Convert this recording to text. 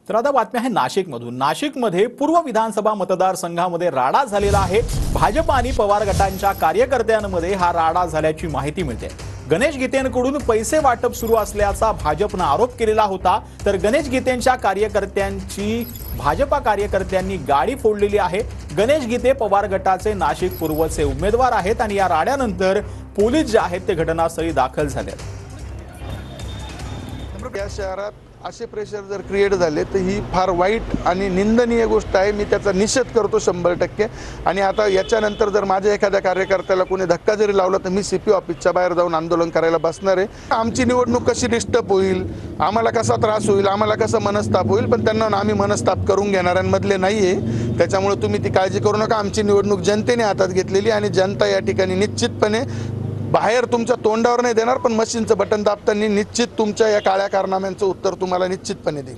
तर आता बातमी आहे नाशिकमधून। नाशिकमध्ये पूर्व विधानसभा मतदारसंघामध्ये राडा झालेला आहे। भाजप आणि पवार गटांच्या कार्यकर्त्यांमध्ये हा राडा झाल्याची माहिती मिळते। गणेश गीतेंकडून पैसे वाटप सुरू असल्याचा भाजपने आरोप केलेला होता। तर गणेश गीतेंच्या कार्यकर्त्यांची भाजपा कार्यकर्त्यांनी गाडी फोडलेली आहे। गणेश गीते पवार गटाचे नाशिक पूर्वचे उमेदवार आहेत आणि या राड्यानंतर पोलीस जे आहेत ते घटनास्थळी दाखल झाले आहेत। या शहरात असे प्रेशर जर क्रिएट झाले तर ही फार वाईट आणि निंदनीय गोष्ट आहे। मी त्याचा निषेध करतो 100%। आणि आता याच्यानंतर जर माझ्या एखाद्या कार्यकर्त्याला कोणी धक्का जरी लावला तर मी सीपी ऑफिसच्या बाहेर जाऊन आंदोलन करायला बसणार आहे। आमची निवडणूक कशी डिस्टर्ब होईल, आम्हाला कसा त्रास होईल, आम्हाला कसं मनस्ताप होईल, पण त्यांना आम्ही मनस्ताप करून घेणाऱ्यांमधले नाही आहे। त्याच्यामुळे तुम्ही ती काळजी करू नका। आमची निवडणूक जनतेने हातात घेतलेली आणि जनता या ठिकाणी निश्चितपणे बाहेर तुमच्या तोंडावर नाही देणार, पण मशीनचं बटन दाबताना निश्चित तुमच्या या काळ्या कारनाम्यांचं उत्तर तुम्हाला निश्चितपणे देईल।